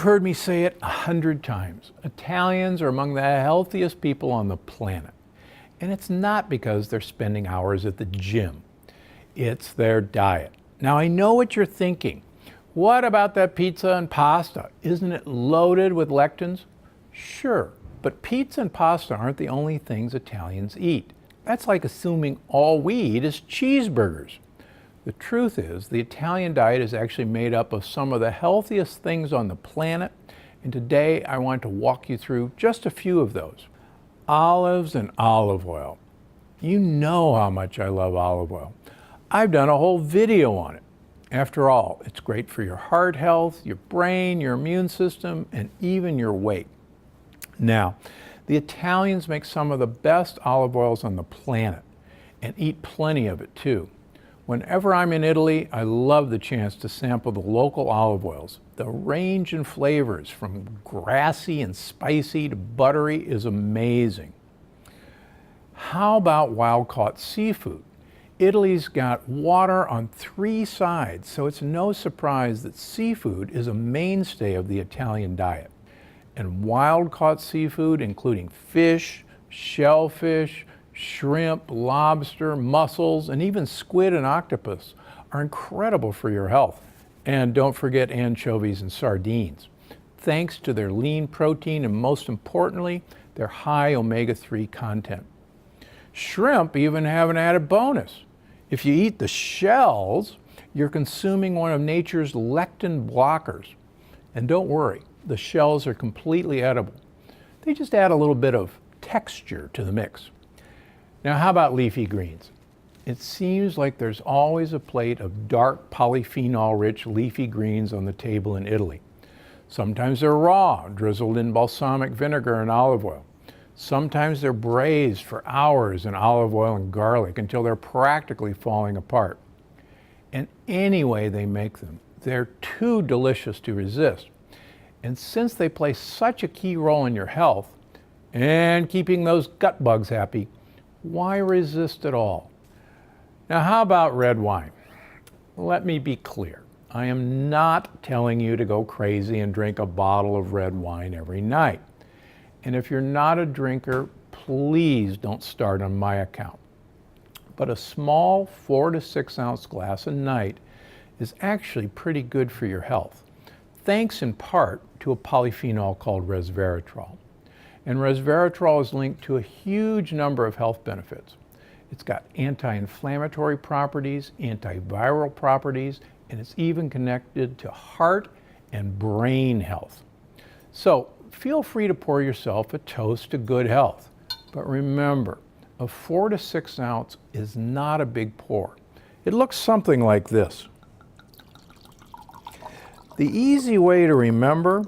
heard me say it 100 times. Italians are among the healthiest people on the planet. And it's not because they're spending hours at the gym. It's their diet. Now, I know what you're thinking. What about that pizza and pasta? Isn't it loaded with lectins? Sure, but pizza and pasta aren't the only things Italians eat. That's like assuming all we eat is cheeseburgers. The truth is, the Italian diet is actually made up of some of the healthiest things on the planet, and today I want to walk you through just a few of those. Olives and olive oil. You know how much I love olive oil. I've done a whole video on it. After all, it's great for your heart health, your brain, your immune system, and even your weight. Now, the Italians make some of the best olive oils on the planet and eat plenty of it too. Whenever I'm in Italy, I love the chance to sample the local olive oils. The range in flavors from grassy and spicy to buttery is amazing. How about wild-caught seafood? Italy's got water on 3 sides, so it's no surprise that seafood is a mainstay of the Italian diet. And wild-caught seafood, including fish, shellfish, shrimp, lobster, mussels, and even squid and octopus, are incredible for your health. And don't forget anchovies and sardines, thanks to their lean protein and, most importantly, their high omega-3 content. Shrimp even have an added bonus. If you eat the shells, you're consuming one of nature's lectin blockers. And don't worry, the shells are completely edible. They just add a little bit of texture to the mix. Now, how about leafy greens? It seems like there's always a plate of dark polyphenol-rich leafy greens on the table in Italy. Sometimes they're raw, drizzled in balsamic vinegar and olive oil. Sometimes they're braised for hours in olive oil and garlic until they're practically falling apart. And any way they make them, they're too delicious to resist. And since they play such a key role in your health and keeping those gut bugs happy, why resist at all? Now, how about red wine? Let me be clear. I am not telling you to go crazy and drink a bottle of red wine every night. And if you're not a drinker, please don't start on my account. But a small 4 to 6 ounce glass a night is actually pretty good for your health, thanks in part to a polyphenol called resveratrol. And resveratrol is linked to a huge number of health benefits. It's got anti-inflammatory properties, antiviral properties, and it's even connected to heart and brain health. So feel free to pour yourself a toast to good health. But remember, a 4 to 6 ounce is not a big pour. It looks something like this. The easy way to remember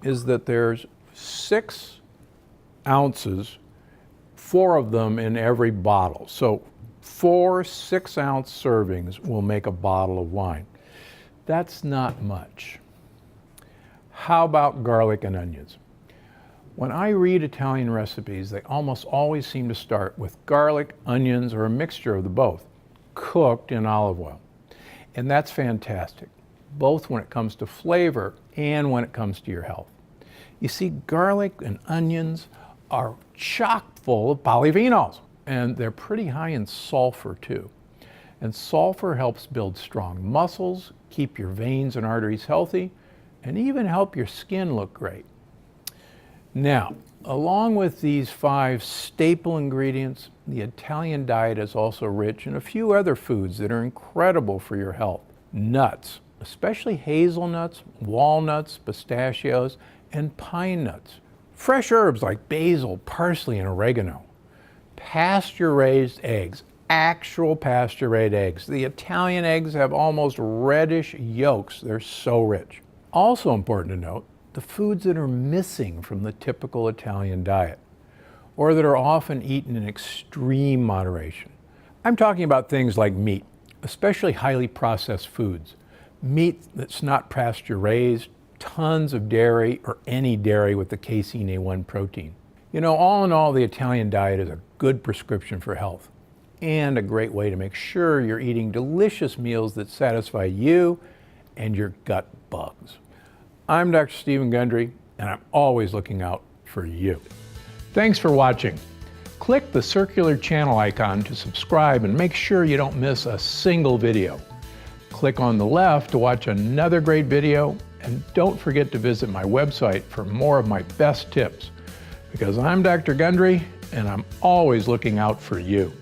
is that there's 6 ounces, 4 of them in every bottle. So 4 6-ounce servings will make a bottle of wine. That's not much. How about garlic and onions? When I read Italian recipes, they almost always seem to start with garlic, onions, or a mixture of the both, cooked in olive oil. And that's fantastic, both when it comes to flavor and when it comes to your health. You see, garlic and onions are chock full of polyphenols, and they're pretty high in sulfur too. And sulfur helps build strong muscles, keep your veins and arteries healthy, and even help your skin look great. Now, along with these 5 staple ingredients, the Italian diet is also rich in a few other foods that are incredible for your health. Nuts, especially hazelnuts, walnuts, pistachios, and pine nuts. Fresh herbs like basil, parsley, and oregano. Pasture-raised eggs, actual pasture-raised eggs. The Italian eggs have almost reddish yolks. They're so rich. Also important to note, the foods that are missing from the typical Italian diet, or that are often eaten in extreme moderation. I'm talking about things like meat, especially highly processed foods. Meat that's not pasture-raised, tons of dairy, or any dairy with the casein A1 protein. You know, all in all, the Italian diet is a good prescription for health and a great way to make sure you're eating delicious meals that satisfy you and your gut bugs. I'm Dr. Stephen Gundry, and I'm always looking out for you. Thanks for watching. Click the circular channel icon to subscribe and make sure you don't miss a single video. Click on the left to watch another great video, and don't forget to visit my website for more of my best tips. Because I'm Dr. Gundry, and I'm always looking out for you.